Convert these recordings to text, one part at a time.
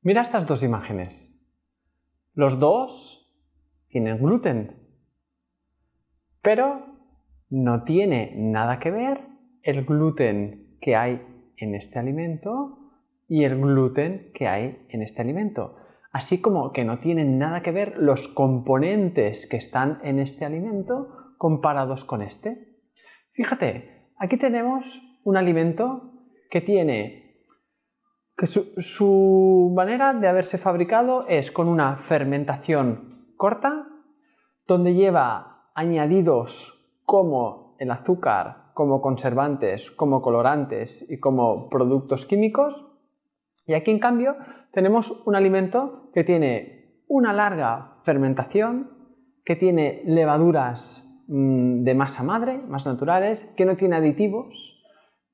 Mira estas dos imágenes. Los dos tienen gluten, pero no tiene nada que ver el gluten que hay en este alimento y el gluten que hay en este alimento. Así como que no tienen nada que ver los componentes que están en este alimento comparados con este. Fíjate, aquí tenemos un alimento que tiene que su manera de haberse fabricado es con una fermentación corta, donde lleva añadidos como el azúcar, como conservantes, como colorantes y como productos químicos. Y aquí, en cambio, tenemos un alimento que tiene una larga fermentación, que tiene levaduras de masa madre, más naturales, que no tiene aditivos,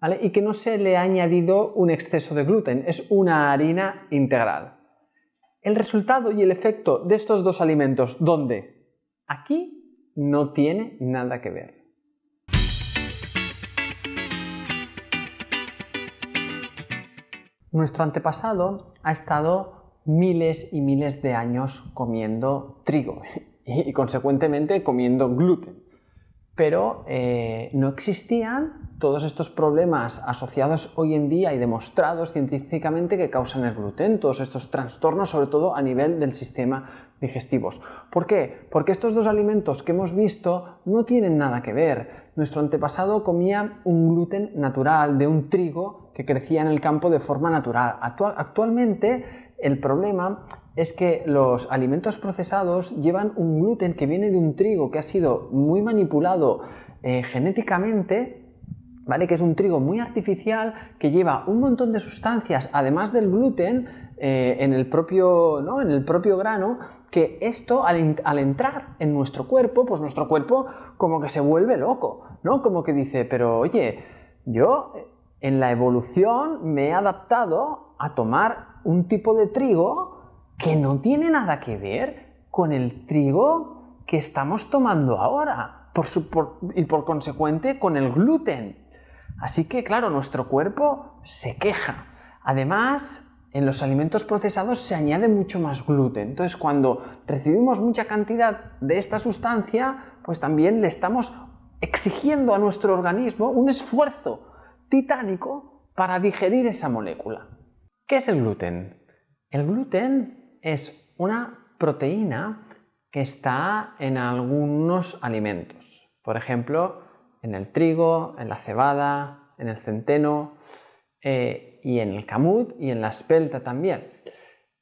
¿vale? Y que no se le ha añadido un exceso de gluten, es una harina integral. El resultado y el efecto de estos dos alimentos, ¿dónde? Aquí no tiene nada que ver. Nuestro antepasado ha estado miles y miles de años comiendo trigo y consecuentemente comiendo gluten. Pero no existían todos estos problemas asociados hoy en día y demostrados científicamente que causan el gluten, todos estos trastornos, sobre todo a nivel del sistema digestivo. ¿Por qué? Porque estos dos alimentos que hemos visto no tienen nada que ver. Nuestro antepasado comía un gluten natural de un trigo que crecía en el campo de forma natural. Actualmente el problema es que los alimentos procesados llevan un gluten que viene de un trigo que ha sido muy manipulado genéticamente, ¿vale? Que es un trigo muy artificial que lleva un montón de sustancias, además del gluten, en el propio grano, que esto al entrar en nuestro cuerpo, pues nuestro cuerpo como que se vuelve loco, ¿no? Como que dice, pero oye, yo en la evolución me he adaptado a tomar un tipo de trigo que no tiene nada que ver con el trigo que estamos tomando ahora y por consecuente con el gluten. Así que, claro, nuestro cuerpo se queja. Además, en los alimentos procesados se añade mucho más gluten. Entonces, cuando recibimos mucha cantidad de esta sustancia, pues también le estamos exigiendo a nuestro organismo un esfuerzo titánico para digerir esa molécula. ¿Qué es el gluten? El gluten es una proteína que está en algunos alimentos. Por ejemplo, en el trigo, en la cebada, en el centeno y en el kamut y en la espelta también.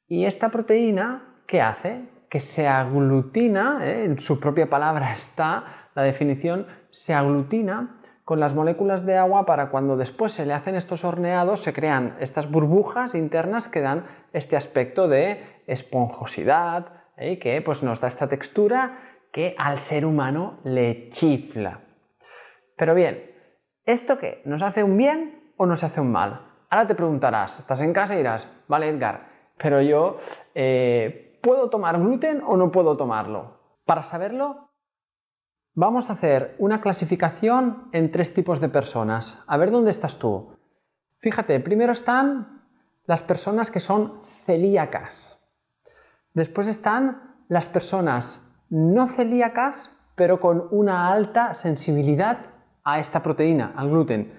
Y esta proteína, ¿qué hace? Que se aglutina, en su propia palabra está la definición, se aglutina con las moléculas de agua para cuando después se le hacen estos horneados se crean estas burbujas internas que dan este aspecto de esponjosidad y que pues, nos da esta textura que al ser humano le chifla. Pero bien, ¿esto qué? ¿Nos hace un bien o nos hace un mal? Ahora te preguntarás, estás en casa y dirás, vale Edgar, pero yo ¿puedo tomar gluten o no puedo tomarlo? Para saberlo, vamos a hacer una clasificación en 3 tipos de personas. A ver dónde estás tú. Fíjate, primero están las personas que son celíacas. Después están las personas no celíacas, pero con una alta sensibilidad a esta proteína, al gluten.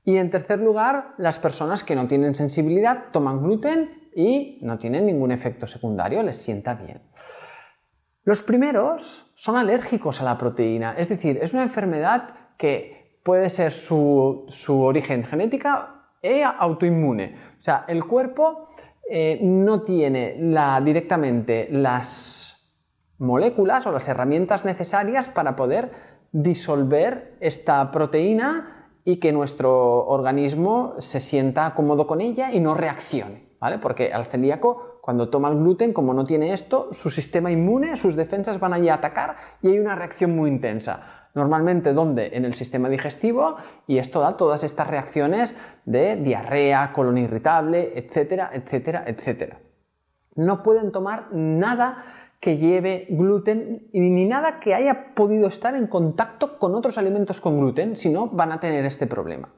Y en tercer lugar, las personas que no tienen sensibilidad, toman gluten y no tienen ningún efecto secundario, les sienta bien. Los primeros son alérgicos a la proteína, es decir, es una enfermedad que puede ser su origen genética e autoinmune. O sea, el cuerpo no tiene directamente las moléculas o las herramientas necesarias para poder disolver esta proteína y que nuestro organismo se sienta cómodo con ella y no reaccione, ¿vale? Porque al celíaco, cuando toma el gluten, como no tiene esto, su sistema inmune, sus defensas van allí a atacar y hay una reacción muy intensa. Normalmente, ¿dónde? En el sistema digestivo, y esto da todas estas reacciones de diarrea, colon irritable, etcétera, etcétera, etcétera. No pueden tomar nada que lleve gluten ni nada que haya podido estar en contacto con otros alimentos con gluten, si no van a tener este problema.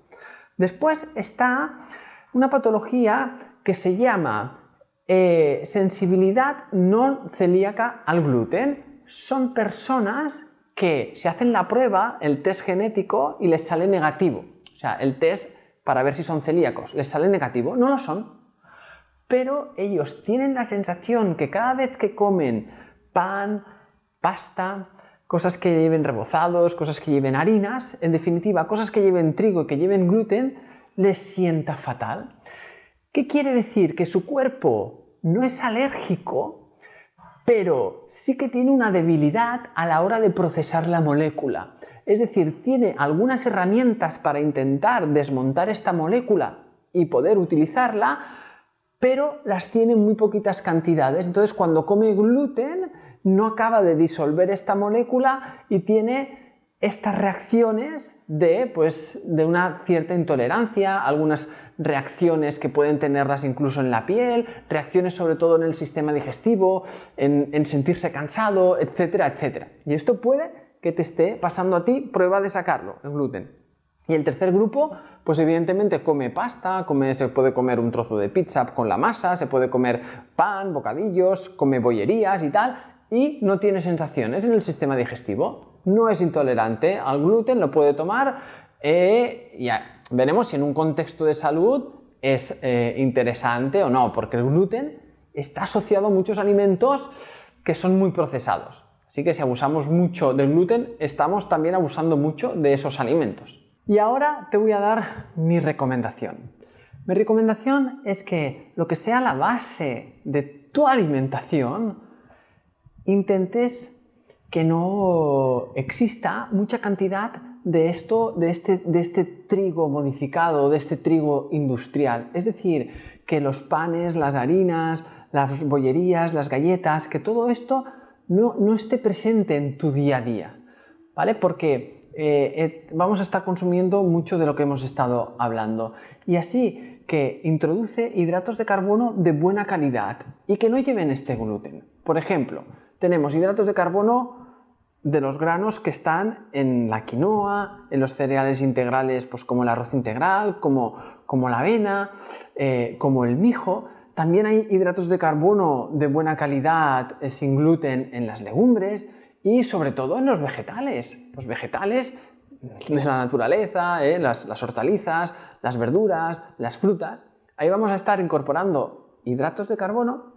Después está una patología que se llama sensibilidad no celíaca al gluten. Son personas que se hacen la prueba, el test genético, y les sale negativo. O sea, el test para ver si son celíacos, les sale negativo, no lo son. Pero ellos tienen la sensación que cada vez que comen pan, pasta, cosas que lleven rebozados, cosas que lleven harinas, en definitiva, cosas que lleven trigo y que lleven gluten, les sienta fatal. ¿Qué quiere decir? Que su cuerpo no es alérgico, pero sí que tiene una debilidad a la hora de procesar la molécula. Es decir, tiene algunas herramientas para intentar desmontar esta molécula y poder utilizarla, pero las tiene en muy poquitas cantidades. Entonces, cuando come gluten, no acaba de disolver esta molécula y tiene estas reacciones de una cierta intolerancia, algunas reacciones que pueden tenerlas incluso en la piel, reacciones sobre todo en el sistema digestivo, en sentirse cansado, etcétera, etcétera. Y esto puede que te esté pasando a ti, prueba de sacarlo, el gluten. Y el tercer grupo, pues evidentemente come pasta, se puede comer un trozo de pizza con la masa, se puede comer pan, bocadillos, come bollerías y tal, y no tiene sensaciones en el sistema digestivo. No es intolerante al gluten, lo puede tomar, ya veremos si en un contexto de salud es interesante o no, porque el gluten está asociado a muchos alimentos que son muy procesados. Así que si abusamos mucho del gluten, estamos también abusando mucho de esos alimentos. Y ahora te voy a dar mi recomendación. Mi recomendación es que lo que sea la base de tu alimentación, intentes que no exista mucha cantidad de este trigo modificado, de este trigo industrial. Es decir, que los panes, las harinas, las bollerías, las galletas, que todo esto no esté presente en tu día a día, ¿vale? Porque vamos a estar consumiendo mucho de lo que hemos estado hablando. Y así que introduce hidratos de carbono de buena calidad y que no lleven este gluten. Por ejemplo, tenemos hidratos de carbono de los granos que están en la quinoa, en los cereales integrales, pues como el arroz integral, como la avena, como el mijo. También hay hidratos de carbono de buena calidad sin gluten en las legumbres y sobre todo en los vegetales. Los vegetales de la naturaleza, las hortalizas, las verduras, las frutas. Ahí vamos a estar incorporando hidratos de carbono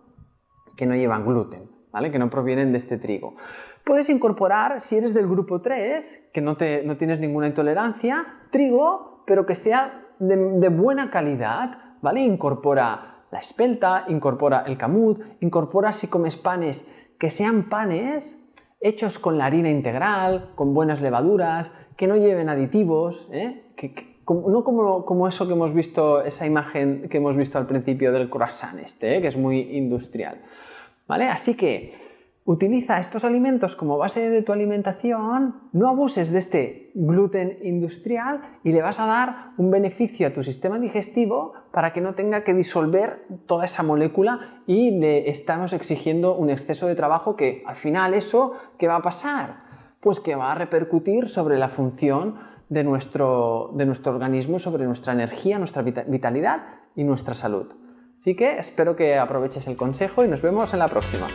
que no llevan gluten, ¿vale? Que no provienen de este trigo. Puedes incorporar, si eres del grupo 3, que no tienes ninguna intolerancia, trigo, pero que sea de buena calidad, ¿vale? Incorpora la espelta, incorpora el camut, incorpora si comes panes, que sean panes hechos con la harina integral, con buenas levaduras, que no lleven aditivos, no como eso que hemos visto, esa imagen que hemos visto al principio del croissant que es muy industrial, ¿vale? Así que utiliza estos alimentos como base de tu alimentación, no abuses de este gluten industrial y le vas a dar un beneficio a tu sistema digestivo para que no tenga que disolver toda esa molécula y le estamos exigiendo un exceso de trabajo que al final eso, ¿qué va a pasar? Pues que va a repercutir sobre la función de nuestro organismo, sobre nuestra energía, nuestra vitalidad y nuestra salud. Así que espero que aproveches el consejo y nos vemos en la próxima.